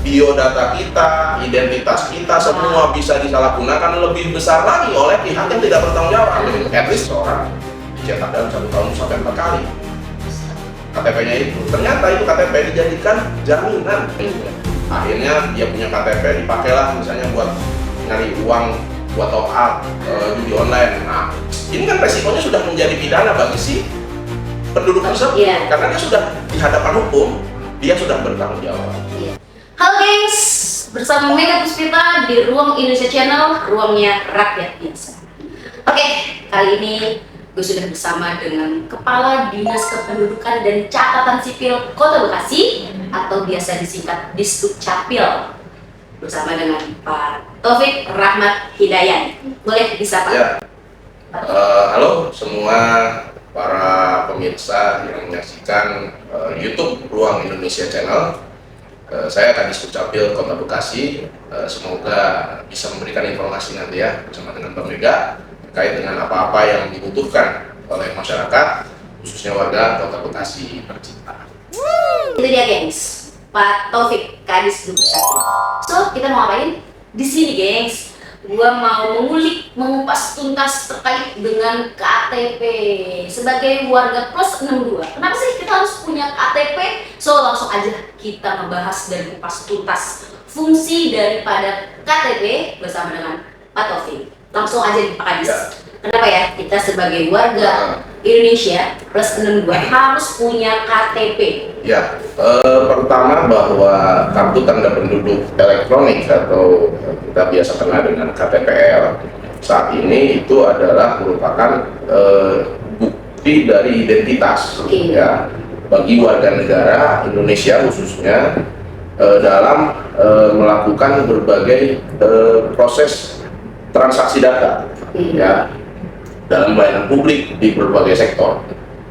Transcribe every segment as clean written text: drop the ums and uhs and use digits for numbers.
biodata kita, identitas kita, semua bisa disalahgunakan lebih besar lagi oleh pihak yang tidak bertanggung jawab. At least seorang dicetak dalam 1 tahun sampai 4 kali KTP-nya itu. Ternyata itu KTP dijadikan jaminan. Akhirnya dia punya KTP dipakailah misalnya buat nyari uang, buat top up judi online. Nah, ini kan resikonya sudah menjadi pidana bagi si penduduk tersebut, karena dia sudah di hadapan hukum, dia sudah bertanggung jawab. Halo gengs, bersama Mega Puspita di Ruang Indonesia Channel, ruangnya rakyat biasa. Oke, kali ini gue sudah bersama dengan Kepala Dinas Kependudukan dan Catatan Sipil Kota Bekasi, atau biasa disingkat Disdukcapil, bersama dengan Pak Taufik Rahmat Hidayat. Boleh disapa? Ya. Halo semua para pemirsa yang menyaksikan YouTube Ruang Indonesia Channel. Saya Kadis Dukcapil Kota Bekasi. Semoga bisa memberikan informasi nanti ya bersama dengan Bang Mega terkait dengan apa-apa yang dibutuhkan oleh masyarakat, khususnya warga Kota Bekasi tercinta. Itu dia gengs, Pak Taufik, Kadis Dukcapil. So, kita mau ngapain? Di sini gengs, gua mau mengupas tuntas terkait dengan KTP sebagai warga plus 62. Kenapa sih kita harus punya KTP? So, langsung aja kita membahas dan kupas tuntas fungsi daripada KTP bersama dengan Pak Taufik. Langsung aja nih Pak Kadis. Kenapa ya kita sebagai warga Indonesia plus 62 harus punya KTP? Ya, pertama bahwa kartu tanda penduduk elektronik atau kita biasa kenal dengan KTPL saat ini itu adalah merupakan bukti dari identitas ya bagi warga negara Indonesia khususnya dalam melakukan berbagai proses transaksi data ya dalam pelayanan publik di berbagai sektor.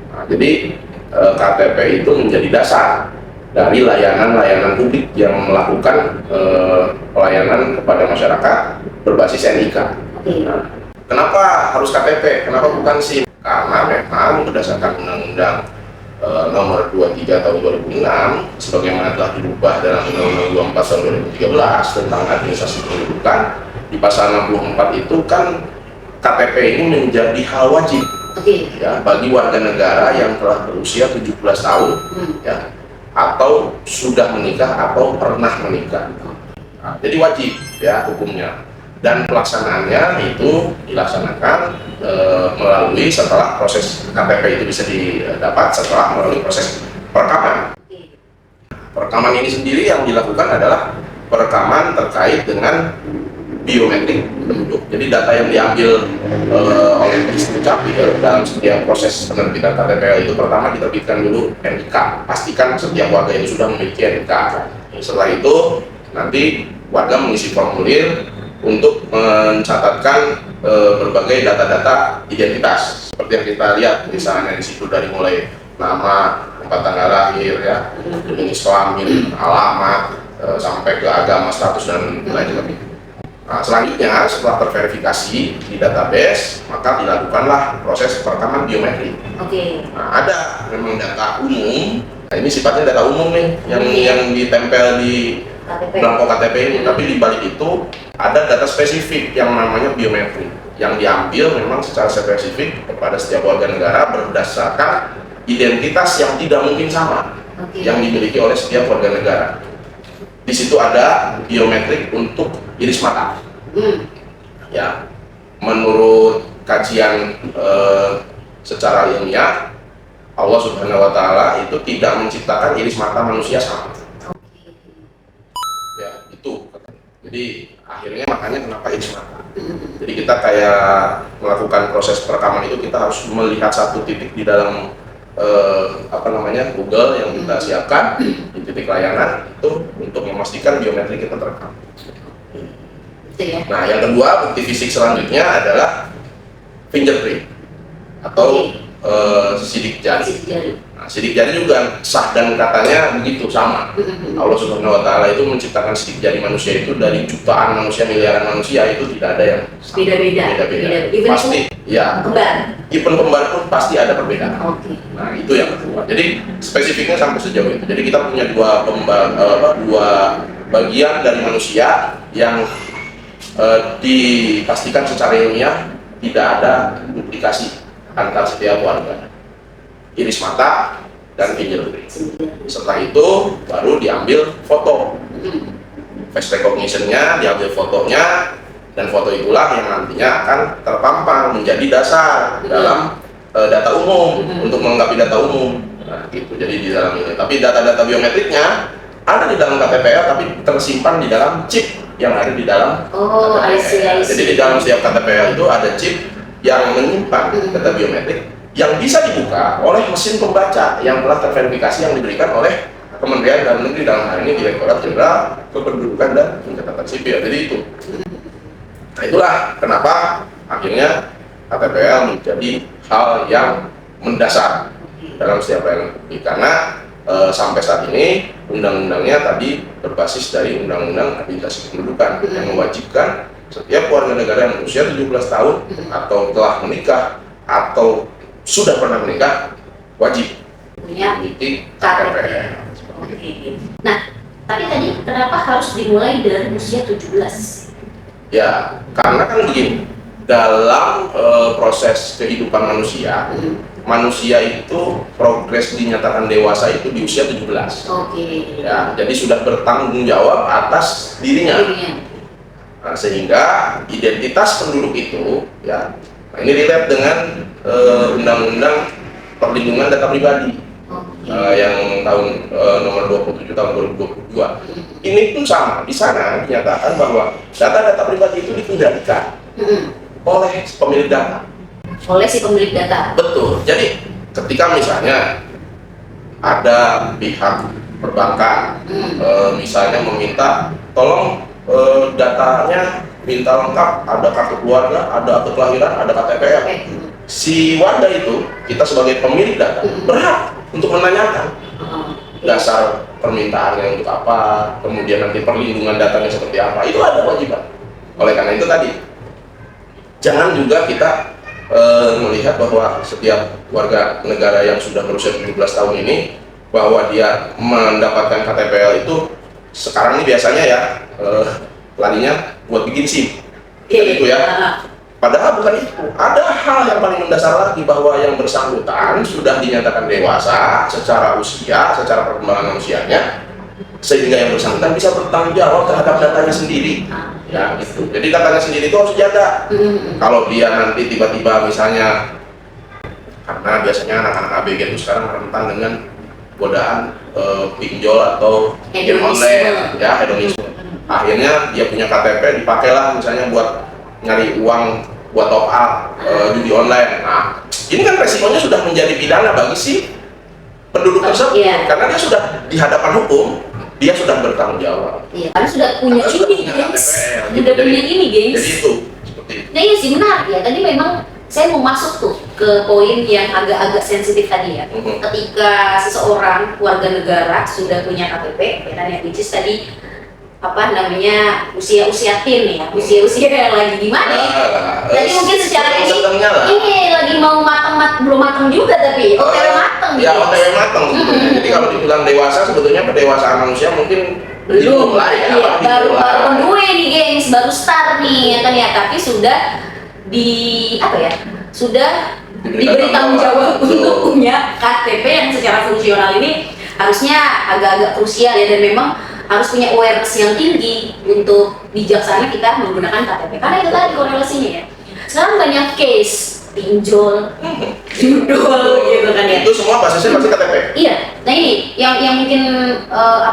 Nah, jadi KTP itu menjadi dasar dari layanan-layanan publik yang melakukan pelayanan kepada masyarakat berbasis NIK. Nah, kenapa harus KTP? Kenapa bukan SIM? Karena memang berdasarkan Undang-Undang Nomor 23 Tahun 2006, sebagaimana telah dirubah dalam Undang-Undang 24 Tahun 2013 tentang administrasi kependudukan, di pasal 64 itu kan KTP ini menjadi hal wajib ya bagi warga negara yang telah berusia 17 tahun ya atau sudah menikah atau pernah menikah. Nah, jadi wajib ya hukumnya, dan pelaksanaannya itu dilaksanakan melalui setelah proses KTP itu bisa didapat setelah melalui proses perekaman. Perekaman ini sendiri yang dilakukan adalah perekaman terkait dengan biometrik penduduk. Jadi data yang diambil oleh Disdukcapil dalam setiap proses penerbitan KTPL itu pertama diterbitkan dulu NIK. Pastikan setiap warga itu sudah memiliki NIK. Setelah itu nanti warga mengisi formulir untuk mencatatkan berbagai data-data identitas. Seperti yang kita lihat misalnya di situ dari mulai nama, tempat tanggal lahir ya, jenis kelamin, alamat, sampai ke agama, status dan lain sebagainya. Nah, selanjutnya setelah terverifikasi di database, maka dilakukanlah proses perekaman biometrik. Nah, ada memang data umum. Nah, ini sifatnya data umum nih yang ditempel di belangko KTP ini. Tapi di balik itu ada data spesifik yang namanya biometrik, yang diambil memang secara spesifik kepada setiap warga negara berdasarkan identitas yang tidak mungkin sama yang dimiliki oleh setiap warga negara. Di situ ada biometrik untuk iris mata. Ya, menurut kajian secara ilmiah, Allah Subhanahu Wa Taala itu tidak menciptakan iris mata manusia sama. Ya, itu. Jadi akhirnya makanya kenapa iris mata. Jadi kita kayak melakukan proses perekaman itu kita harus melihat satu titik di dalam Google yang kita siapkan di titik layanan itu untuk memastikan biometrik kita terekam. Nah, yang kedua bukti fisik selanjutnya adalah fingerprint atau sidik jari. Nah, sidik jari juga sah dan katanya begitu sama. Allah Subhanahu Wa Taala itu menciptakan sidik jari manusia itu dari jutaan manusia, miliaran manusia, itu tidak ada yang beda-beda. Pasti ya. Even kembar pun pasti ada perbedaan. Nah, itu yang kedua. Jadi spesifiknya sampai sejauh itu. Jadi kita punya dua bagian dari manusia yang dipastikan secara ilmiah tidak ada duplikasi antar setiap warga. Iris mata dan fingerprint. Setelah itu baru diambil foto. Face recognition-nya, diambil fotonya, dan foto itulah yang nantinya akan terpampang menjadi dasar dalam data umum untuk melengkapi data umum. Nah, gitu. Jadi di dalam ini. Tapi data-data biometriknya ada di dalam KTPL, tapi tersimpan di dalam chip yang ada di dalam KTPL. Jadi di dalam setiap KTPL itu ada chip yang menyimpan data biometrik yang bisa dibuka oleh mesin pembaca yang telah terverifikasi yang diberikan oleh Kementerian Dalam Negeri, dalam hal ini Direktorat Jenderal Kependudukan dan Pencatatan Sipil. Jadi itu. Nah, itulah kenapa akhirnya KTPL menjadi hal yang mendasar dalam setiap pelayanan publik, karena sampai saat ini undang-undangnya tadi berbasis dari Undang-Undang Administrasi Kependudukan yang mewajibkan setiap warga negara yang berusia 17 tahun atau telah menikah atau sudah pernah menikah wajib punya memiliki KTPL. Oke. Nah, tapi tadi kenapa harus dimulai dari usia 17? Ya, karena kan begini, dalam proses kehidupan manusia, manusia itu progres dinyatakan dewasa itu di usia 17. Oke. Ya, jadi sudah bertanggung jawab atas dirinya. Nah, sehingga identitas penduduk itu, ya, nah ini relate dengan Undang-Undang Perlindungan Data Pribadi yang tahun nomor 27 tahun 2022. Ini pun sama, di sana dinyatakan bahwa data-data pribadi itu dikendalikan oleh pemilik data. Oleh si pemilik data. Betul. Jadi ketika misalnya ada pihak perbankan misalnya meminta tolong datanya minta lengkap, ada kartu keluarga, ada akte kelahiran, ada KTPL. Si warga itu, kita sebagai pemilik data berhak untuk menanyakan dasar permintaannya untuk apa, kemudian nanti perlindungan datanya seperti apa, itu ada kewajiban. Oleh karena itu tadi, jangan juga kita melihat bahwa setiap warga negara yang sudah berusia 17 tahun ini bahwa dia mendapatkan KTPL itu sekarang ini biasanya ya larinya buat bikin SIM. Itu ya. Padahal bukan itu. Ada hal yang paling mendasar lagi, bahwa yang bersangkutan sudah dinyatakan dewasa secara usia, secara perkembangan usianya, sehingga yang bersangkutan bisa bertanggung jawab terhadap datanya sendiri. Ya, gitu. Jadi datanya sendiri itu harus dijaga. Kalau dia nanti tiba-tiba misalnya, karena biasanya anak-anak ABG itu sekarang rentan dengan godaan pinjol atau game online, ya, hedonisme. Akhirnya dia punya KTP dipakailah misalnya buat nyari uang buat top up judi online. Nah, ini kan resikonya sudah menjadi pidana bagi si penduduk tersebut, karena dia sudah di hadapan hukum, dia sudah bertanggung jawab. Iya, karena sudah punya ini, gengs. Sudah punya ini, gengs. Jadi itu seperti itu. Nah, iya sih benar ya. Tadi memang saya mau masuk tuh ke poin yang agak-agak sensitif tadi ya. Ketika seseorang warga negara sudah punya KTP, ya kan, yang which is tadi apa namanya usia-usia teen ya, usia-usia yang lagi gimana ya? Tadi mungkin secara ini lagi mau belum matang juga, tapi OTW matang ya, OTW matang sebetulnya. Jadi kalau dibilang dewasa, sebetulnya pendewasaan manusia mungkin belum lah ya, baru on the way nih, gengs, baru start nih ya kan ya, tapi sudah di apa ya, sudah diberi tanggung jawab untuk punya KTP yang secara fungsional ini harusnya agak-agak krusial ya, dan memang harus punya awareness yang tinggi untuk bijaksana kita menggunakan KTP, karena itu tadi korelasinya ya. Sekarang banyak case pinjol, judul gitu kan ya. Itu semua basisnya pasti KTP. Iya. Nah ini yang mungkin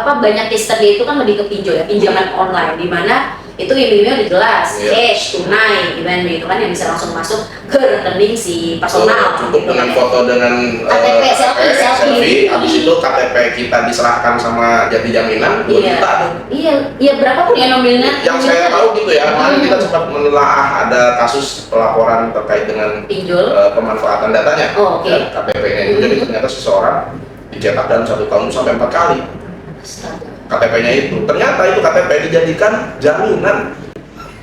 banyak case tadi itu kan lebih ke pinjol ya, pinjaman online, di mana itu iming-imingnya udah jelas, cash, tunai, gimana gitu kan, yang bisa langsung masuk ke rekening si personal. Cukup dengan foto dengan KTP, selfie. Habis itu KTP kita diserahkan sama Jati Jaminan 2 juta tuh. Iya, berapa pun ya nominalnya. Yang saya tahu gitu ya, kemarin kita sempat menelaah ada kasus pelaporan terkait dengan pinjol, pemanfaatan datanya dan KTP-nya itu. Jadi ternyata seseorang dicetak dalam 1 tahun itu sampai 4 kali. KTP-nya itu, ternyata itu KTP dijadikan jaminan.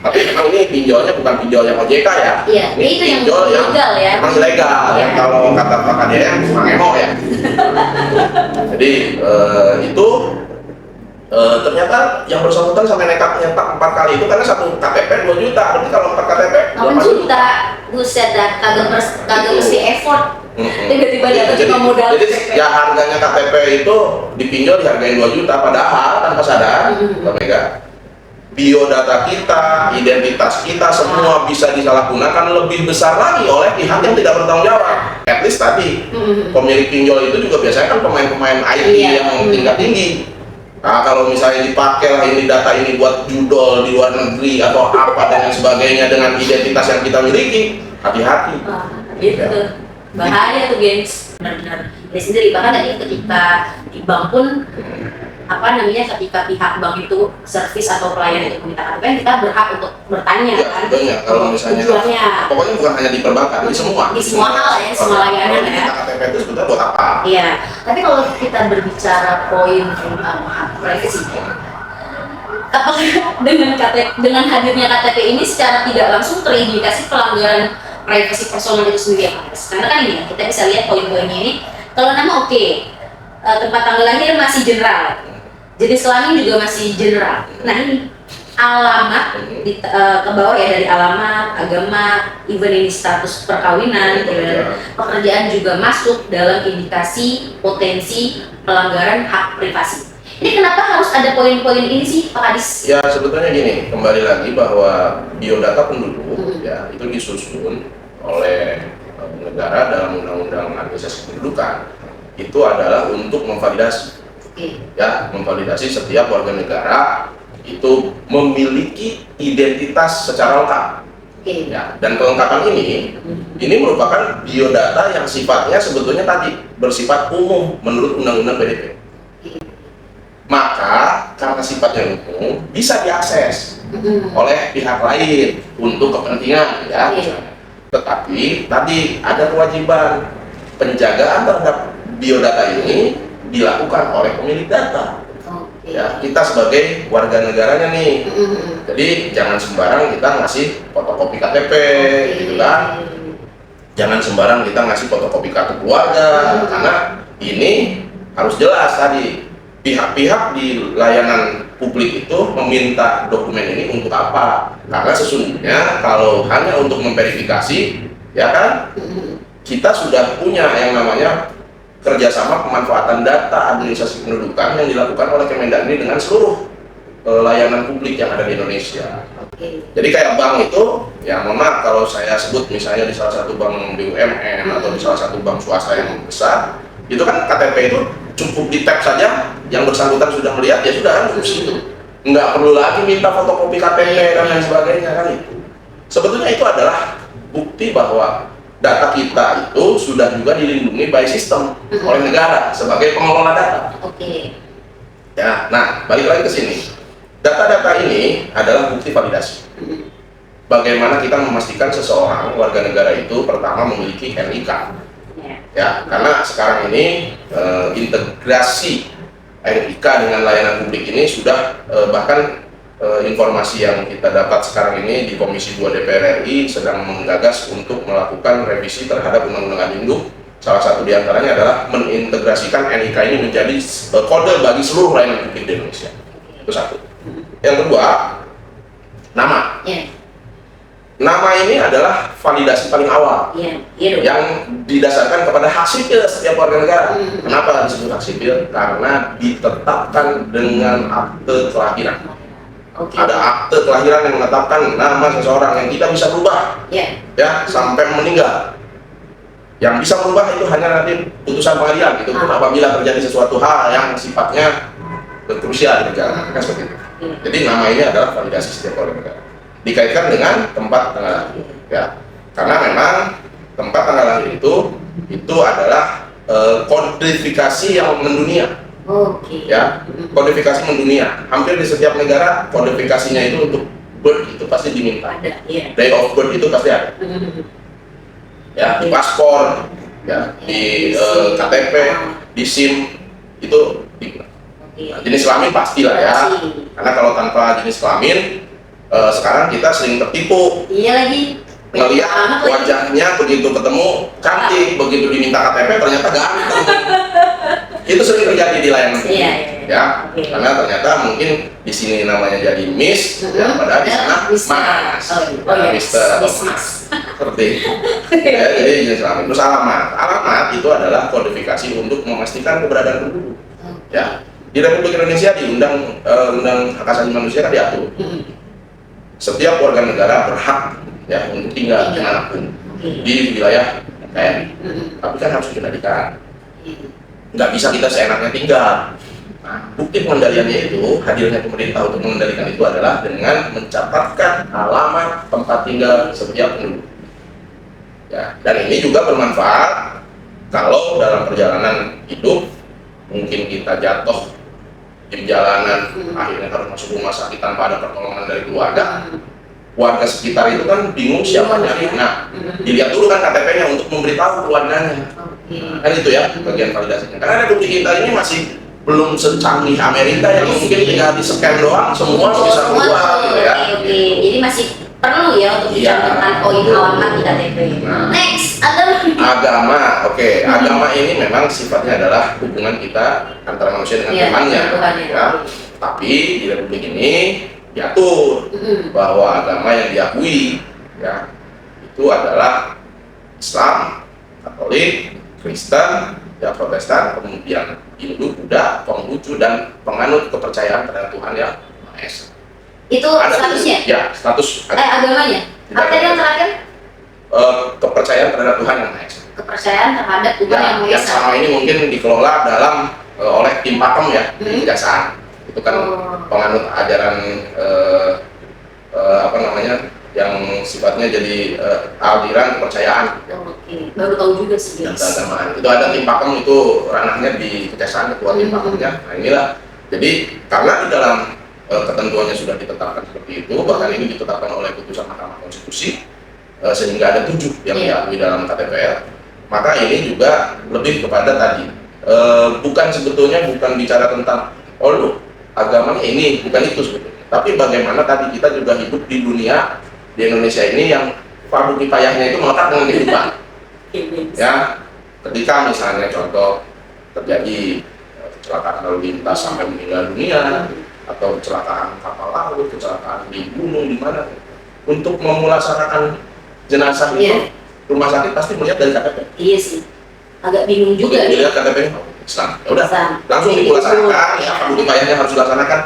Tapi memang ini pinjolnya bukan pinjol yang OJK ya. Iya, ini itu pinjol yang ilegal ya. Memang ilegal, yang kalau kata Pak Kadia yang emang emo ya. Jadi itu ternyata yang bersangkutan sampai nekat nyetak 4 kali itu karena satu KTP 2 juta. Berarti kalau 4 KTP 8 juta. Buset dah, kagak mesti effort. Tiba-tiba dapat Jadi, cuma modal jadi KTP. ya harganya KTP itu dipinjol dihargain 2 juta, padahal tanpa sadar, Mbak Mega, biodata kita, identitas kita semua bisa disalahgunakan lebih besar lagi oleh pihak yang tidak bertanggung jawab. At least tadi pemilik pinjol itu juga biasanya kan pemain-pemain IT yang tingkat tinggi. Nah, kalau misalnya dipakai lah ini data ini buat judol di luar negeri atau apa dan sebagainya dengan identitas yang kita miliki, hati-hati. Gitu. Ya. Bahaya tuh, gengs. Benar-benar. Dari sendiri bahkan tadi ketika di bank pun ketika pihak bank itu servis atau pelayan itu meminta KTP, kita berhak untuk bertanya Ya, kan. sebetulnya kalau misalnya tujuannya. pokoknya bukan hanya di perbankan, di semua hal ya, semua layanan kalau ya. kita KTP itu sebetulnya buat apa? Iya, tapi kalau kita berbicara poin tentang hak privacy, apakah dengan hadirnya KTP ini secara tidak langsung terindikasi pelanggaran privasi personal itu sendiri ya, Mas? Karena kan ini ya, kita bisa lihat poin-poinnya ini. Kalau nama oke, tempat tanggal lahir masih general, jenis kelamin juga masih general. Nah ini alamat ke bawah ya, dari alamat, agama, even ini status perkawinan, pekerjaan juga masuk dalam indikasi potensi pelanggaran hak privasi. Ini kenapa harus ada poin-poin ini sih, Pak Kadis? Ya sebetulnya gini, kembali lagi bahwa biodata penduduk ya itu disusun oleh negara dalam Undang-Undang Administrasi Kependudukan itu adalah untuk memvalidasi, ya memvalidasi setiap warga negara itu memiliki identitas secara lengkap. Ya, dan kelengkapan ini merupakan biodata yang sifatnya sebetulnya tadi bersifat umum menurut Undang-Undang PDP. Maka karena sifatnya umum bisa diakses oleh pihak lain untuk kepentingan ya misalnya. Tetapi tadi ada kewajiban penjagaan terhadap biodata ini dilakukan oleh pemilik data. Ya, kita sebagai warga negaranya nih. Jadi jangan sembarang kita ngasih fotokopi KTP gitu kan. Jangan sembarang kita ngasih fotokopi kartu keluarga karena ini harus jelas tadi. Pihak-pihak di layanan publik itu meminta dokumen ini untuk apa? Karena sesungguhnya kalau hanya untuk memverifikasi, ya kan, kita sudah punya yang namanya kerjasama pemanfaatan data administrasi kependudukan yang dilakukan oleh Kemendagri dengan seluruh layanan publik yang ada di Indonesia. Jadi kayak bank itu, ya mohon maaf kalau saya sebut misalnya di salah satu bank BUMN atau di salah satu bank swasta yang besar, itu kan KTP itu cukup di tap saja, yang bersangkutan sudah melihat ya sudah kan cukup situ, nggak perlu lagi minta fotokopi KTP dan lain sebagainya kan itu. Sebetulnya itu adalah bukti bahwa data kita itu sudah juga dilindungi by system oleh negara sebagai pengelola data. Ya, nah balik lagi ke sini. Data-data ini adalah bukti validasi. Bagaimana kita memastikan seseorang warga negara itu pertama memiliki NIK. Ya, karena sekarang ini integrasi NIK dengan layanan publik ini sudah bahkan informasi yang kita dapat sekarang ini di Komisi 2 DPR RI sedang menggagas untuk melakukan revisi terhadap Undang-Undang Adinduk. Salah satu diantaranya adalah mengintegrasikan NIK ini menjadi kode bagi seluruh layanan publik di Indonesia. Itu satu. Yang kedua, nama. Nama ini adalah validasi paling awal yang didasarkan kepada hak sipil setiap warga negara. Kenapa disebut hak sipil? Karena ditetapkan dengan akte kelahiran. Ada akte kelahiran yang menetapkan nama seseorang yang tidak bisa berubah, ya sampai meninggal. Yang bisa berubah itu hanya nanti putusan pengadilan, itu pun apabila terjadi sesuatu hal yang sifatnya krusial di negara, kan seperti itu. Jadi nama ini adalah validasi setiap warga negara. Dikaitkan dengan tempat tanggal lahir, ya, karena memang tempat tanggal lahir itu adalah kodifikasi yang mendunia. Ya, kodifikasi mendunia. Hampir di setiap negara kodifikasinya itu untuk birth itu pasti diminta. Day of birth itu pasti ada. Ya, di paspor, ya, di KTP, di SIM itu diminta. Nah, jenis kelamin pastilah ya. Karena kalau tanpa jenis kelamin sekarang kita sering tertipu. Iya lagi. Ngelihat wajahnya begitu ketemu cantik, begitu diminta KTP ternyata ganteng. Itu sering terjadi di layanan. ya. Karena ternyata mungkin di sini namanya jadi Miss, ya, padahal di sana Mas, Mister, Mas, seperti itu. Ya, jadi jenis kelamin. Terus alamat itu adalah kodifikasi untuk memastikan keberadaan penduduk. Ya, di Republik Indonesia di Undang Hak Asasi Manusia kan diatur setiap warga negara berhak ya untuk tinggal dimanapun di wilayah NKRI. Tapi kan harus dikendalikan. Nggak bisa kita seenaknya tinggal. Nah, bukti pengendaliannya itu, hadirnya pemerintah untuk mengendalikan itu adalah dengan mencatatkan alamat tempat tinggal setiap penduduk. Ya, dan ini juga bermanfaat kalau dalam perjalanan hidup mungkin kita jatuh di jalanan, akhirnya harus masuk rumah sakit tanpa ada pertolongan dari keluarga. Warga sekitar itu kan bingung siapa nyari. Nah, dilihat dulu kan KTP-nya untuk memberitahu keluarganya. Kan itu ya bagian validasinya. Karena Republik kita ini masih belum secanggih Amerika yang mungkin tinggal di scan doang semua bisa keluar gitu ya. Jadi masih perlu ya untuk dicantumkan poin alamat di KTP. Next, agama. Oke, agama ini memang sifatnya adalah hubungan kita antara manusia dengan Tuhannya. Ya. Tapi di Republik ini diatur bahwa agama yang diakui ya itu adalah Islam, Katolik, Kristen, ya Protestan, kemudian Hindu, Buddha, Konghucu, dan penganut kepercayaan terhadap Tuhan yang Maha Esa. Itu ada statusnya? Ya, status agamanya. Apa tadi yang terakhir? Kepercayaan terhadap Tuhan yang Maha Esa. Kepercayaan terhadap Tuhan yang Maha Esa. Yang selama ini mungkin dikelola dalam oleh tim pakem ya di Kejaksaan. Itu kan penganut ajaran apa namanya yang sifatnya jadi aliran kepercayaan. Oke, baru tahu juga sih. Keagamaan. Itu ada tim pakem, itu ranahnya di Kejaksaan, ketua tim pakemnya. Nah inilah. Jadi karena di dalam ketentuannya sudah ditetapkan seperti itu, bahkan ini ditetapkan oleh putusan Mahkamah Konstitusi, sehingga ada 7 yang diakui dalam KTPL. Maka ini juga lebih kepada tadi, sebetulnya bukan bicara tentang lu agamanya ini, bukan itu sebetulnya. Tapi bagaimana tadi kita juga hidup di dunia, di Indonesia ini yang fardu kifayahnya itu melekat dengan kehidupan. Ya, ketika misalnya contoh terjadi kecelakaan lalu lintas sampai meninggal dunia, atau kecelakaan kapal laut, kecelakaan di gunung, di mana, untuk memulasarakan jenazah itu, rumah sakit pasti melihat dari KTP. Iya sih, agak bingung juga. Dilihat KTP Islam, ya udah, langsung dimulasarakan, ya fardu kifayahnya harus dilaksanakan,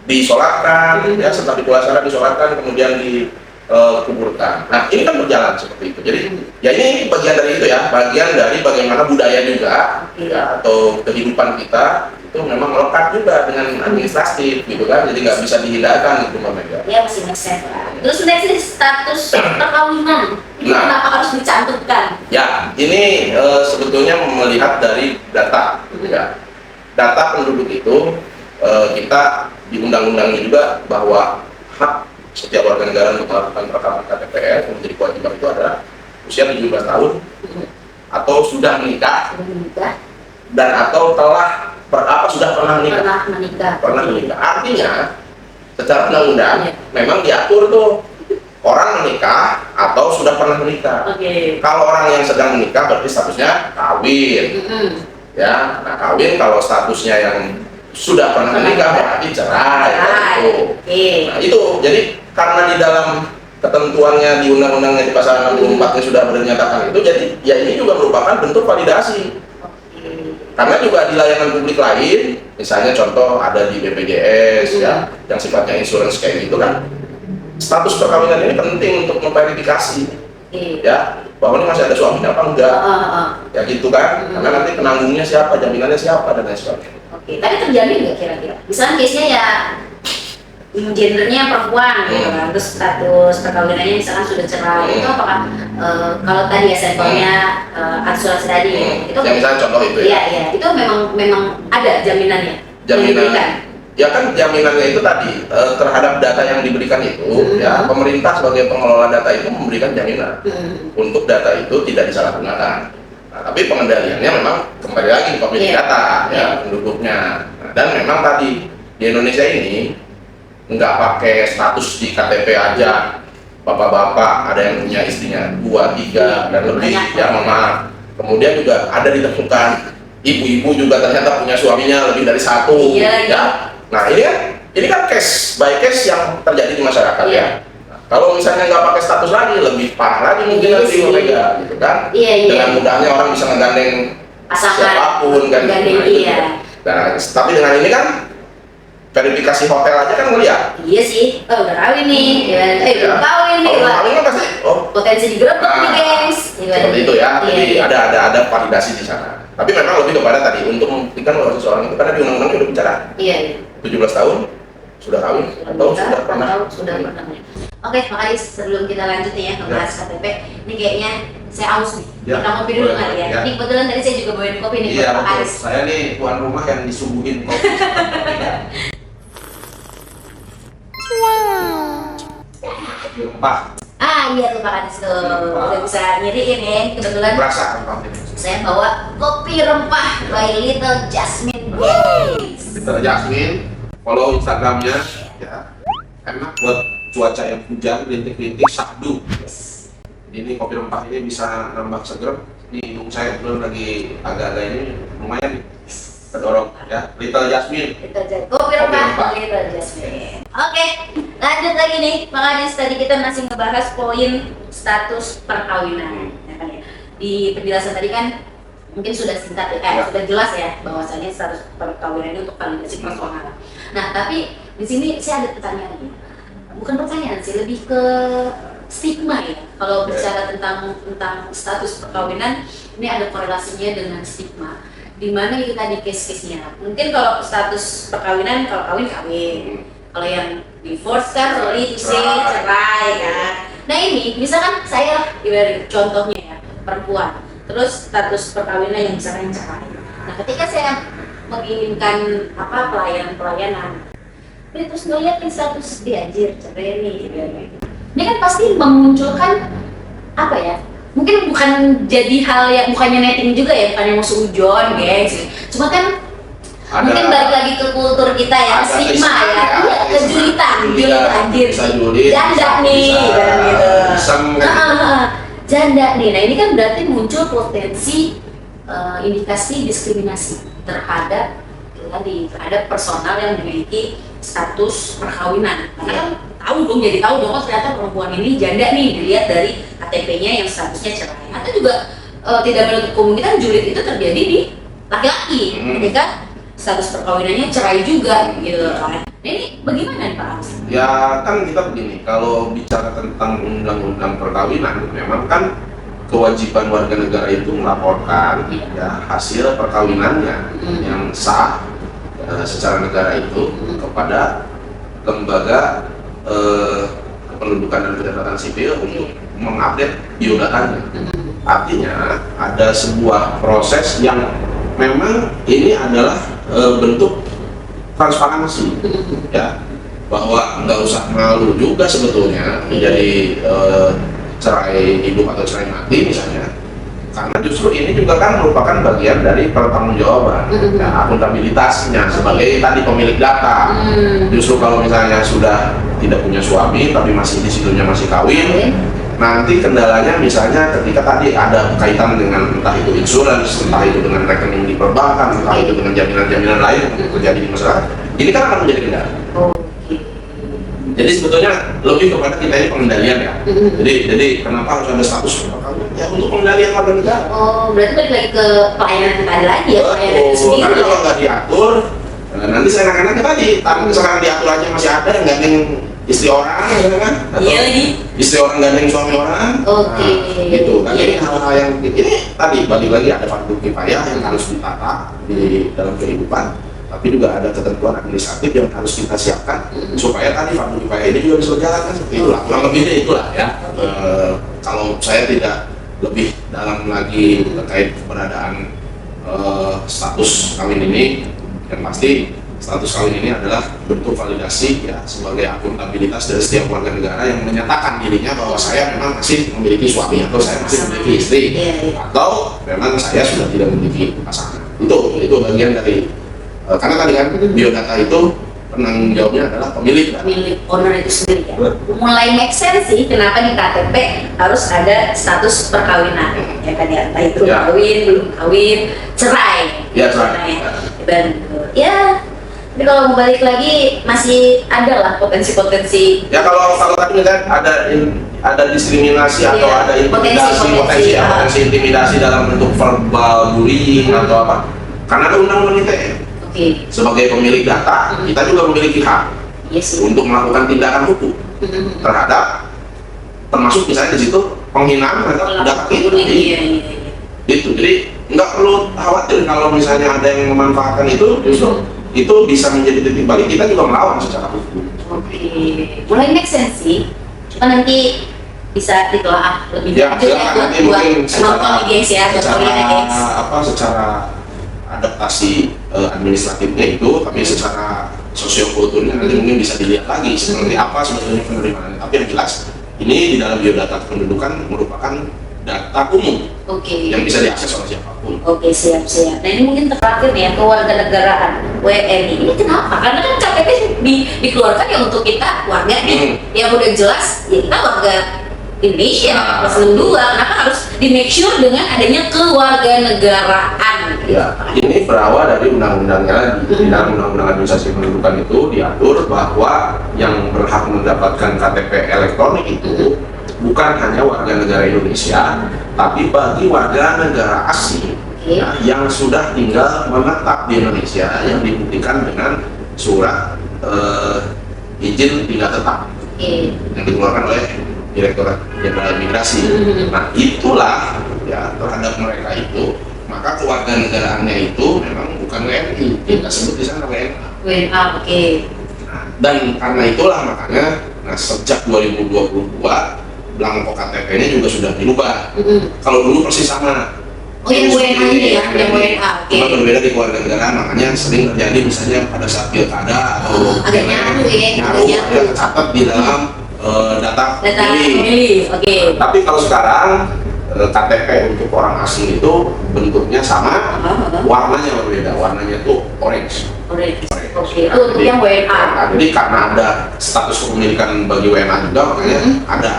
disolatkan, ya setelah dimulasarakan disolatkan, kemudian dikuburkan. Nah ini kan berjalan seperti itu. Jadi ya ini bagian dari itu ya, bagian dari bagaimana budaya juga, ya, atau kehidupan kita itu memang melekat juga dengan administratif gitu kan, jadi nggak bisa dihindarkan gitu Mbak Mega. Ya masih make lah. Terus next ini status perkawinan, ini kenapa harus dicantumkan? Ya ini sebetulnya melihat dari data, ya. Data penduduk itu kita di undang-undangnya juga bahwa hak setiap warga negara untuk melakukan perekaman KTPL yang menjadi kewajiban itu adalah usia 17 tahun atau sudah menikah dan atau sudah pernah menikah. Pernah menikah. Artinya secara undang-undang memang diatur tuh orang menikah atau sudah pernah menikah. Kalau orang yang sedang menikah berarti statusnya kawin. Ya, nah kawin kalau statusnya yang sudah pernah menikah berarti cerai. Nah itu jadi karena di dalam ketentuannya di undang-undangnya di pasal 64-nya sudah dinyatakan itu, jadi ya ini juga merupakan bentuk validasi. Karena juga di layanan publik lain, misalnya contoh ada di BPJS ya, yang sifatnya insurance kayak gitu kan, status perkawinan ini penting untuk memverifikasi ya, bahwa ini masih ada suaminya apa enggak, ya gitu kan, karena nanti penanggungnya siapa, jaminannya siapa, dan lain sebagainya. Tadi terjamin nggak kira-kira? Misalnya case-nya ya gendernya perempuan gitu kan, terus status perkawinannya misalkan sudah cerai, itu apakah kalau tadi ya sampelnya asuransi tadi itu ya misalnya contoh itu ya itu memang ada jaminannya. Ya kan jaminannya itu tadi terhadap data yang diberikan itu ya, pemerintah sebagai pengelola data itu memberikan jaminan untuk data itu tidak disalahgunakan. Nah, tapi pengendaliannya memang kembali lagi di pemilik data ya, penduduknya. Nah, dan memang tadi di Indonesia ini nggak pakai status di KTP aja, bapak-bapak ada yang punya istrinya 2, 3 dan lebih, ya mohon maaf. Kemudian juga ada ditemukan ibu-ibu juga ternyata punya suaminya lebih dari satu. Iya, Ya. Nah ini kan case by case yang terjadi di masyarakat Iya. ya. Nah, kalau misalnya nggak pakai status lagi, lebih parah lagi mungkin Iya nanti sih. mereka gitu kan. Iya, iya. Dengan mudahnya orang bisa ngegandeng Pasangan. siapapun kan. Gandeng, Nah, itu iya. juga. Nah, tapi dengan ini kan verifikasi hotel aja kan ngeliat. Iya sih, oh udah kawin nih, gimana? Belum kawin nih, Kalau wah, kawin kan pasti, oh potensi digerebek nih, gengs. Gimana? seperti itu ya. Iya, Jadi iya. ada validasi di sana. Tapi memang lebih kepada tadi untuk membuktikan bahwa seseorang itu karena di undang-undang udah bicara Iya, iya. 17 tahun sudah kawin atau sudah pernah. Sudah pernah. Oke, makanya sebelum kita lanjut nih ya ngebahas KTP, ini kayaknya saya aus nih. Ya, Kita ngopi dulu boleh, kali ya. ya. Ini kebetulan tadi saya juga bawain kopi nih Iya, buat Pak betul. Aris. Saya nih tuan rumah yang disuguhin kopi. Pak, Iya tuh Pak Aris tuh, udah bisa nyiriin ya. Kebetulan berasa rempah ini. saya bawa kopi rempah by Little Jasmine Gengs. Kita Jasmine, follow Instagramnya ya. Enak buat cuaca yang hujan, rintik-rintik, syahdu. Ini kopi rempah ini bisa nambah seger. Ini hidung saya belum lagi agak-agak ini lumayan nih. Kedorong ya. Little Jasmine. Kopi rempah rempah. Little Jasmine. Oke, lanjut lagi nih. Makanya tadi kita masih ngebahas poin status perkawinan. Ya kan ya? Di penjelasan tadi kan mungkin sudah singkat Ya. sudah jelas ya bahwasannya status perkawinan ini untuk validasi personal. Nah, tapi di sini saya ada pertanyaan lagi. Bukan pertanyaan sih, lebih ke stigma ya. Kalau bicara tentang status perkawinan, ini ada korelasinya dengan stigma. Di mana itu tadi case-case-nya. Mungkin kalau status perkawinan, kalau kawin kawin. Kalau yang divorce kan, sorry to say, cerai kan. Nah ini, misalkan saya ibarat contohnya ya, perempuan. Terus status perkawinan yang misalkan cerai. Nah ketika saya menginginkan pelayanan, terus ngeliat nih status dia anjir cerai nih, ini kan pasti memunculkan apa ya? Mungkin bukan jadi hal yang bukannya netting juga ya, bukannya mau seujon guys. Cuma kan mungkin balik lagi ke kultur kita ya, ada stigma ya, iya, kejulitan, julit anjir, bisa julid, janda nih, dan gitu. iseng kan. Janda nih, nah ini kan berarti muncul potensi indikasi diskriminasi terhadap personal yang memiliki status perkawinan. Karena kan tahu dong oh ternyata perempuan ini janda nih dilihat dari KTP-nya yang statusnya cerai. Atau juga tidak menutup kemungkinan julid itu terjadi di laki-laki ketika status perkawinannya cerai juga gitu kan. Nah ini bagaimana nih Pak Agus? Ya kan kita begini, kalau bicara tentang undang-undang perkawinan, memang kan kewajiban warga negara itu melaporkan ya hasil perkawinannya yang sah secara negara itu kepada lembaga kependudukan dan pencatatan sipil untuk mengupdate biodatanya. Artinya ada sebuah proses yang memang ini adalah bentuk transparansi ya, bahwa nggak usah malu juga sebetulnya menjadi cerai hidup atau cerai mati misalnya, karena justru ini juga kan merupakan bagian dari pertanggungjawaban ya, akuntabilitasnya sebagai tadi pemilik data. Justru kalau misalnya sudah tidak punya suami tapi masih di situnya masih kawin, nanti kendalanya misalnya ketika tadi ada kaitan dengan entah itu insurans, entah itu dengan rekening di perbankan, entah itu dengan jaminan-jaminan lain yang terjadi di masyarakat, ini kan akan menjadi kendala. Jadi sebetulnya lebih kepada kita ini pengendalian ya. Jadi kenapa harus ada status perkawinan? Ya untuk pengendalian warga negara. Oh, berarti balik lagi ke pelayanan kita lagi ya, pelayanan itu Betul, sendiri. karena kalau nggak diatur, nanti seenak-enaknya tadi, tapi misalkan diatur aja masih ada yang gandeng istri orang, ya kan? Atau Iya lagi. istri orang gandeng suami orang. Oke. Nah, gitu kan. Iya. Ini hal-hal yang ini tadi balik lagi ada fardu kifayah yang harus ditata di dalam kehidupan. Tapi juga ada ketentuan administratif yang harus kita siapkan supaya tadi fardu kifayah ini juga bisa berjalan kan seperti itulah. Kurang lebihnya itulah ya. Kalau saya tidak lebih dalam lagi terkait keberadaan status kawin ini, yang pasti status kawin ini adalah bentuk validasi ya sebagai akuntabilitas dari setiap warga negara yang menyatakan dirinya bahwa saya memang masih memiliki suami atau saya masih memiliki istri, atau memang saya sudah tidak memiliki pasangan. Itu bagian dari karena tadi kan biodata itu penanggung jawabnya adalah pemilik owner itu sendiri ya. Mulai make sense sih kenapa di KTP harus ada status perkawinan ya kan ya, entah itu kawin, belum kawin, cerai. Ya, curang. Betul. Ya, tapi kalau mau balik lagi masih ada lah potensi-potensi. Ya kalau tadi misalnya ada diskriminasi atau Iya, ada potensi intimidasi dalam bentuk verbal bullying atau apa, karena ada undang-undang ITE. Oke. Sebagai pemilik data, kita juga memiliki hak Iya sih. untuk melakukan tindakan hukum terhadap, termasuk misalnya di situ penghinaan terhadap data kita. Iya. Itu jadi nggak perlu khawatir kalau misalnya ada yang memanfaatkan itu, justru itu bisa menjadi titik balik kita juga melawan secara hukum. Oke, mulai make sense sih. Cuma nanti bisa ditelaah lebih Ya, lanjut ya nanti buat mungkin nonton di gengs ya, buat kalian ya gengs. secara adaptasi administratifnya itu, tapi secara sosiokulturnya nanti mungkin bisa dilihat lagi seperti apa sebetulnya penerimaan. Tapi yang jelas ini di dalam biodata kependudukan merupakan data umum yang bisa diakses oleh siapapun. Oke, siap. Nah ini mungkin terakhir nih ya, kewarganegaraan WNI. Ini kenapa? Karena kan KTP dikeluarkan ya untuk kita warga nih. Yang udah jelas ya kita warga Indonesia plus 62. Kenapa harus di make sure dengan adanya kewarganegaraan? Ya, ini berawal dari undang-undangnya lagi. Di dalam undang-undang administrasi kependudukan itu diatur bahwa yang berhak mendapatkan KTP elektronik itu bukan hanya warga negara Indonesia, tapi bagi warga negara asing ya, yang sudah tinggal menetap di Indonesia yang dibuktikan dengan surat izin tinggal tetap yang dikeluarkan oleh Direktorat Jenderal Imigrasi. Nah itulah ya terhadap mereka itu, maka kewarganegaraannya itu memang bukan WNI, kita sebut di sana WNA. WNA, oke. Nah, dan karena itulah makanya, nah sejak 2022 belangko KTP-nya juga sudah dirubah. Kalau dulu persis sama. Oh yang WNA ini ya, yang WNA, oke. Cuma berbeda di kewarganegaraan, makanya sering terjadi misalnya pada saat pilkada atau agak nyaru ya, tercatat di dalam data pemilih, oke. Tapi kalau sekarang KTP untuk orang asing itu bentuknya sama, warnanya berbeda, warnanya itu orange. Oke, itu untuk yang WNA. Jadi karena ada status kepemilikan bagi WNA juga, makanya ada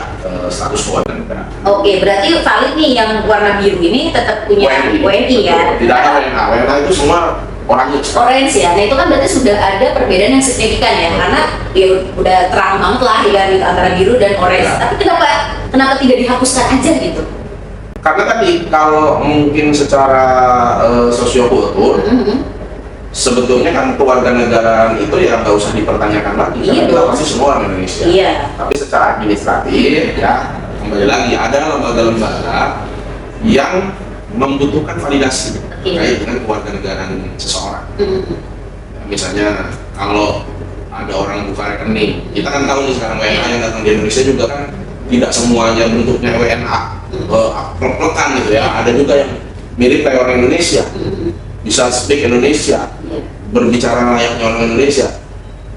status kewarganegaraan. Oke, berarti valid nih yang warna biru ini tetap punya WNI ya? Tidak ada WNA, WNA itu semua orangnya orange ya. Nah itu kan berarti sudah ada perbedaan yang signifikan ya, karena ya udah terang banget lah ya antara biru dan orange. Ya. Tapi kenapa tidak dihapuskan aja gitu? Karena tadi kalau mungkin secara sosiokultur, sebetulnya kan kewarganegaraan itu ya nggak usah dipertanyakan lagi, karena kita pasti semua orang Indonesia. Iya. Tapi secara administratif ya kembali lagi ada lembaga-lembaga yang membutuhkan validasi terkait dengan kewarganegaraan seseorang. Misalnya kalau ada orang buka rekening, kita kan tahu nih sekarang WNA yang datang di Indonesia juga kan tidak semuanya bentuknya WNA plek-plekan gitu ya. Ada juga yang mirip kayak orang Indonesia, bisa speak Indonesia, berbicara layaknya orang Indonesia,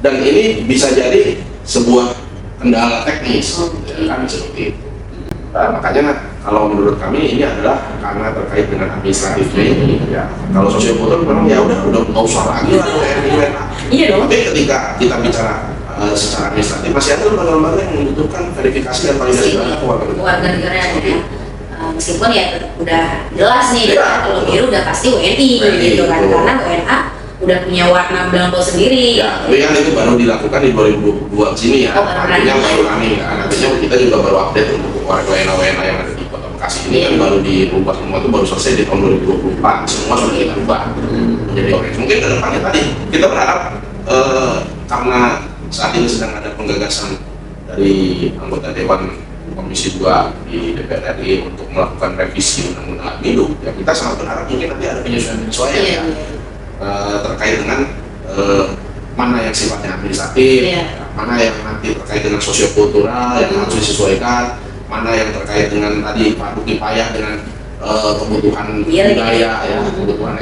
dan ini bisa jadi sebuah kendala teknis, ya kan seperti itu. Nah, makanya kalau menurut kami ini adalah karena terkait dengan administratifnya ini, ya. Kalau sosiokultur memang ya udah nggak usah lagi lah WNA. Iya dong. Tapi ketika kita bicara secara administratif masih ada lembaga-lembaga yang membutuhkan verifikasi dan validasi kewarganegaraan ya. Meskipun ya tetap udah jelas nih kalau biru udah pasti WNI gitu kan, karena WNA udah punya warna belangko sendiri. Ya, tapi kan itu baru dilakukan di 2022 sini ya. Artinya baru kami kan, artinya kita juga baru update untuk WNA yang ada di Kota Bekasi ini kan baru dirubah semua, itu baru selesai di tahun 2024. Semua sudah kita ubah menjadi orange. Mungkin ke depannya tadi kita berharap karena saat ini sedang ada penggagasan dari anggota Dewan Komisi 2 di DPR RI untuk melakukan revisi undang-undang pemilu, ya kita sangat berharap mungkin nanti ada penyesuaian ya, terkait dengan mana yang sifatnya administratif, mana yang nanti terkait dengan sosiokultural yang harus disesuaikan, mana yang terkait dengan tadi padu kifayah dengan kebutuhan budaya ya, kebutuhan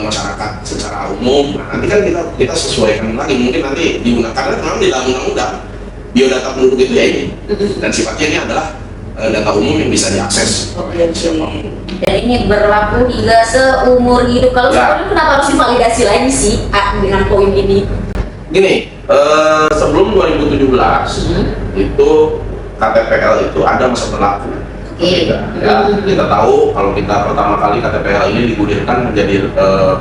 masyarakat secara umum. Nah, nanti kan kita sesuaikan lagi, mungkin nanti digunakan karena memang di dalam undang-undang biodata penduduk itu ya ini, dan sifatnya ini adalah data umum yang bisa diakses oleh siapapun. Dan ini berlaku hingga seumur hidup. Kalau sekarang kenapa harus divalidasi lagi sih dengan poin ini? Gini, sebelum 2017 itu KTPL itu ada masa berlaku. Oke. Ya, kita tahu kalau kita pertama kali KTPL ini digulirkan menjadi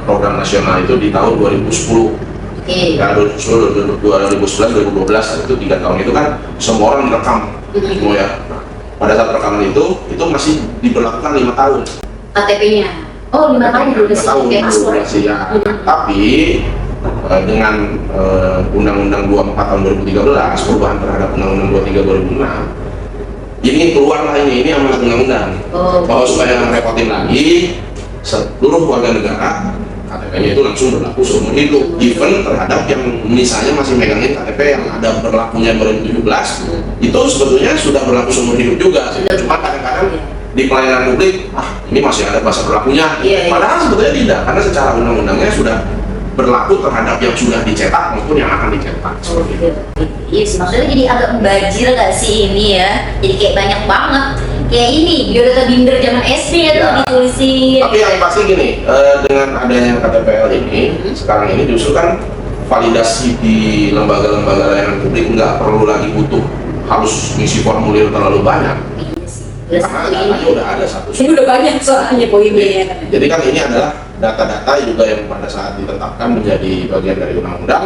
program nasional itu di tahun 2010. Oke. Ya, 2010, 2011, 2012 itu 3 tahun itu kan semua orang direkam semua ya. Nah, pada saat rekaman itu masih diberlakukan 5 tahun. KTP-nya. Oh, 5 tahun dulu 5 tahun kayak paspor. durasi ya. Tapi dengan Undang-Undang 24 tahun 2013 perubahan terhadap Undang-Undang 23 2006 ini keluarlah ini amanat undang-undang bahwa supaya ngerepotin lagi seluruh warga negara KTP-nya itu langsung berlaku seumur hidup, even terhadap yang misalnya masih megangin KTP yang ada berlakunya 2017 itu sebetulnya sudah berlaku seumur hidup juga. Cuma kadang-kadang di pelayanan publik ini masih ada masa berlakunya, padahal sebetulnya tidak, karena secara undang-undangnya sudah berlaku terhadap yang sudah dicetak maupun yang akan dicetak. Iya sih, maksudnya jadi agak membajir gak sih ini ya? Jadi kayak banyak banget. Kayak ini, biodata binder zaman SD ya tuh ditulisin. Tapi yang pasti gini, dengan adanya KTPL ini, sekarang ini justru kan validasi di lembaga-lembaga layanan publik nggak perlu lagi butuh harus ngisi formulir terlalu banyak. Iya sih. Udah Karena satu datanya ini. udah ada satu. Ini udah banyak soalnya poinnya ya. Jadi kan ini adalah data-data juga yang pada saat ditetapkan menjadi bagian dari undang-undang.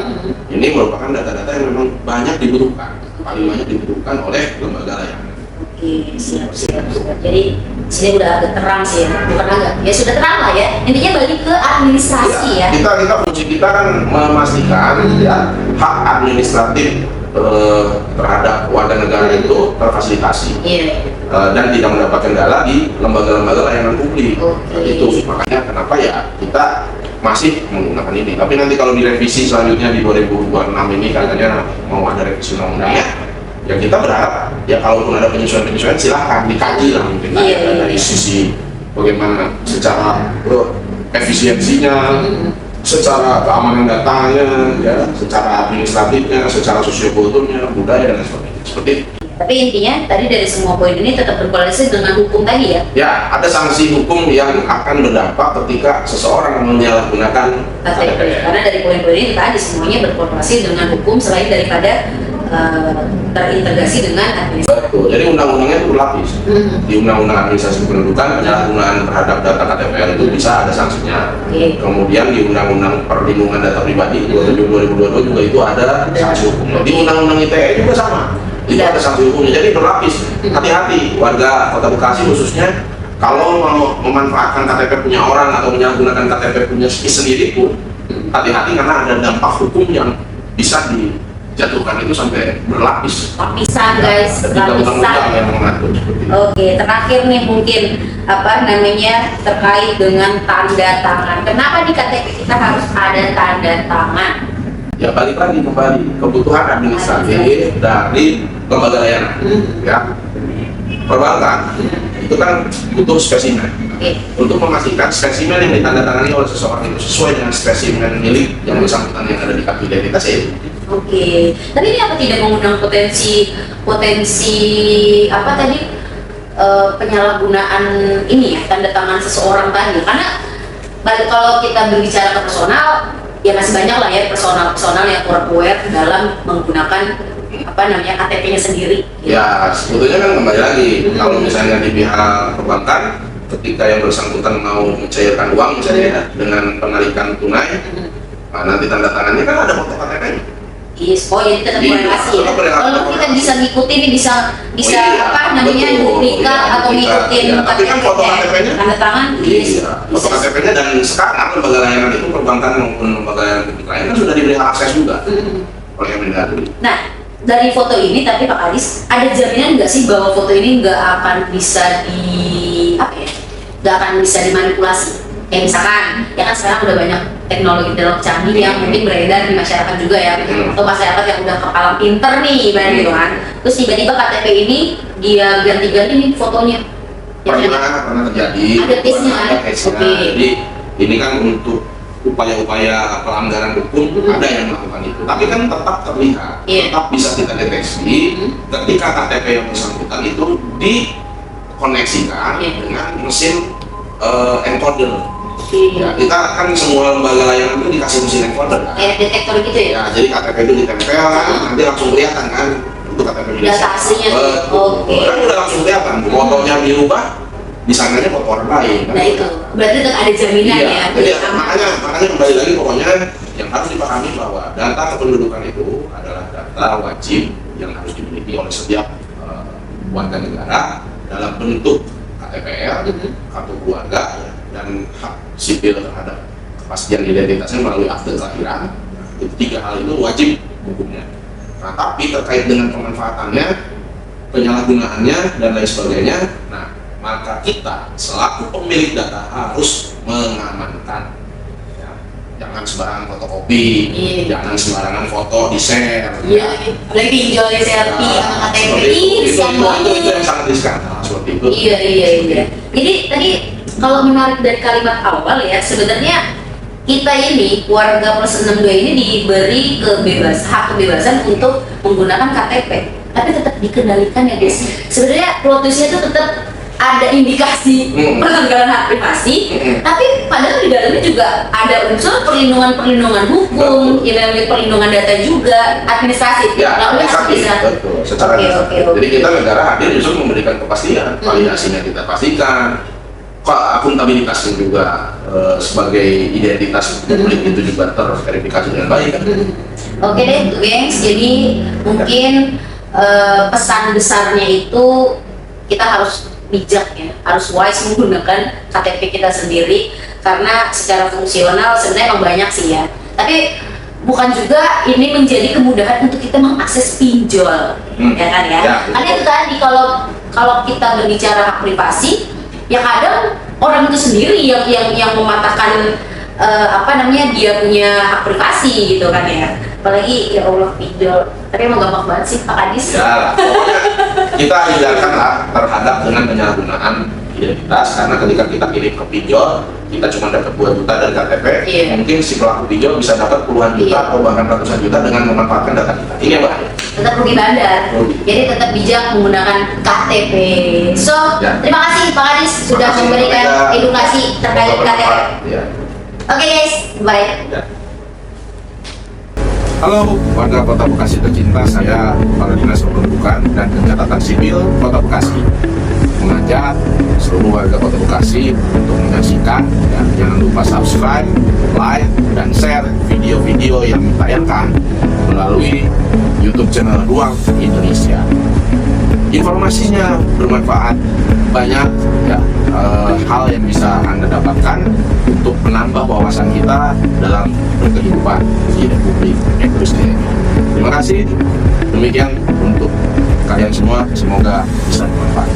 Ini merupakan data-data yang memang banyak dibutuhkan, paling banyak dibutuhkan oleh lembaga layanan. Oke, siap. Jadi sini udah agak terang sih ya, bukan agak, ya sudah terang lah ya. Intinya balik ke administrasi ya. Kita fungsi kita kan memastikan ya hak administratif terhadap warga negara itu terfasilitasi dan tidak mendapat kendala di lembaga-lembaga layanan publik. Itu makanya kenapa ya kita masih menggunakan ini. Tapi nanti kalau direvisi selanjutnya di 2026 ini katanya mau ada revisi undang-undangnya, ya kita berharap ya kalaupun ada penyesuaian silahkan dikaji lah mungkin dari sisi bagaimana secara efisiensinya, secara keamanan datanya, ya, secara administratifnya, secara sosiokulturnya, budaya dan sebagainya. Seperti itu. Tapi intinya tadi dari semua poin ini tetap berkoalisi dengan hukum tadi ya. Ya, ada sanksi hukum yang akan berdampak ketika seseorang menyalahgunakan KTP. Karena dari poin-poin ini tadi semuanya berkoordinasi dengan hukum selain daripada terintegrasi dengan administrasi. Betul. Jadi undang-undangnya itu berlapis. Di Undang-Undang Administrasi Kependudukan penyalahgunaan terhadap data KTPL itu bisa ada sanksinya. Kemudian di Undang-Undang Perlindungan Data Pribadi 27 2022 juga itu ada sanksi hukumnya. Di Undang-Undang ITE juga sama. Itu ada sanksi hukumnya. Jadi berlapis. Hati-hati warga Kota Bekasi khususnya kalau mau memanfaatkan KTP punya orang atau menyalahgunakan KTP punya sendiri pun hati-hati karena ada dampak hukum yang bisa dijatuhkan itu sampai berlapis. Lapisan guys, Undang-undang yang mengatur seperti itu. Oke, terakhir nih mungkin terkait dengan tanda tangan. Kenapa di KTP kita harus ada tanda tangan? Ya balik lagi kembali kebutuhan administratif dari lembaga layanan. Ya, perbankan itu kan butuh spesimen. Untuk memastikan spesimen yang ditandatangani oleh seseorang itu sesuai dengan spesimen milik yang bersangkutan yang ada di kartu identitas itu. Oke, tapi ini apa tidak mengundang potensi apa tadi penyalahgunaan ini ya tanda tangan seseorang tadi? Karena kalau kita berbicara ke personal, ya masih banyak lah ya personal yang kurang aware dalam menggunakan KTP-nya sendiri. Gitu. Ya sebetulnya kan kembali lagi kalau misalnya di pihak perbankan ketika yang bersangkutan mau mencairkan uang misalnya dengan penarikan tunai, nanti tanda tangannya kan ada foto KTP-nya. Yes, jadi tetap korelasi ya. Kalau kita bisa ngikutin nih bisa duplikat atau ngikutin tapi kan foto KTP-nya tanda tangan. Foto KTP-nya dan sekarang lembaga layanan itu perbankan maupun lembaga layanan publik lain kan sudah diberi akses juga oleh Kemendagri. Nah, dari foto ini tapi Pak Kadis ada jaminan nggak sih bahwa foto ini nggak akan bisa nggak akan bisa dimanipulasi? Kayak misalkan, ya kan sekarang udah banyak teknologi canggih yang mungkin beredar di masyarakat juga ya, atau masyarakat yang udah kepala pinter nih, ibarat gitu kan. Terus tiba-tiba KTP ini dia ganti-ganti nih fotonya. Pernah terjadi. Ada tesnya kan? Jadi ini kan untuk upaya-upaya pelanggaran hukum ada yang melakukan itu, tapi kan tetap terlihat, tetap bisa kita deteksi ketika KTP yang bersangkutan itu dikoneksikan dengan mesin encoder. Ya, kita kan semua lembaga layanan itu dikasih mesin encoder kan? Detektor gitu ya? Ya, jadi KTP itu ditempel kan, nanti langsung kelihatan kan untuk KTP Data Indonesia. aslinya. Betul. Oke. Kan udah langsung kelihatan, fotonya dirubah, disananya foto orang lain. Kan? Nah itu, berarti tetap ada jaminan Iya, ya. jadi aman. makanya kembali lagi pokoknya yang harus dipahami bahwa data kependudukan itu adalah data wajib yang harus dimiliki oleh setiap warga negara dalam bentuk KTPL, kartu keluarga, ya, dan hak sipil terhadap kepastian identitasnya melalui akte kelahiran. Nah, itu 3 hal itu wajib hukumnya. Nah, tapi terkait dengan pemanfaatannya, penyalahgunaannya, dan lain sebagainya, nah maka kita selaku pemilik data harus mengamankan. Ya, jangan sembarangan fotokopi, Iya. jangan sembarangan foto di share. Iya, apalagi pinjol selfie sama KTP itu sama yang sangat riskan. Nah, seperti itu. Iya. Jadi tadi kalau menarik dari kalimat awal ya, sebenarnya kita ini warga plus 62 ini diberi hak kebebasan untuk menggunakan KTP, tapi tetap dikendalikan ya guys. Sebenarnya plot twistnya itu tetap ada indikasi pelanggaran hak privasi, tapi padahal di dalamnya juga ada unsur perlindungan hukum, ya, perlindungan data juga, administrasi, Ya, melalui administratif, betul. Secara Oke, administratif. oke. Jadi kita negara hadir justru memberikan kepastian, validasinya kita pastikan, akuntabilitasnya juga sebagai identitas publik itu juga terverifikasi dengan baik. Oke deh, gengs. Jadi mungkin pesan besarnya itu kita harus bijak ya, harus wise menggunakan KTP kita sendiri karena secara fungsional sebenarnya emang banyak sih ya. Tapi bukan juga ini menjadi kemudahan untuk kita mengakses pinjol, ya kan ya? Ya, Karena itu tadi kalau kita berbicara hak privasi, ya kadang orang itu sendiri yang mematahkan dia punya hak privasi gitu kan ya. Apalagi ya Allah pinjol, tapi emang gampang banget sih Pak Kadis. Ya, pokoknya kita hindarkanlah terhadap dengan penyalahgunaan identitas, karena ketika kita kirim ke pinjol, kita cuma dapat 2 juta dari KTP, Iya. mungkin si pelaku pinjol bisa dapat puluhan juta Iya. atau bahkan ratusan juta dengan memanfaatkan data kita. Ini yang bahaya. Tetap rugi bandar. Rugi. Jadi tetap bijak menggunakan KTP. So, Ya. terima kasih Pak Kadis sudah Makasih, memberikan mereka. edukasi terkait KTP. Ya. Oke guys, bye. Ya. Halo warga Kota Bekasi tercinta, saya Kepala Dinas Kependudukan dan Pencatatan Sipil Kota Bekasi mengajak seluruh warga Kota Bekasi untuk menyaksikan, ya, jangan lupa subscribe, like, dan share video-video yang ditayangkan melalui YouTube channel Ruang Indonesia. Informasinya bermanfaat, banyak ya, hal yang bisa Anda dapatkan untuk menambah wawasan kita dalam berkehidupan di Republik Indonesia ini. Terima kasih, demikian untuk kalian semua, semoga bisa bermanfaat.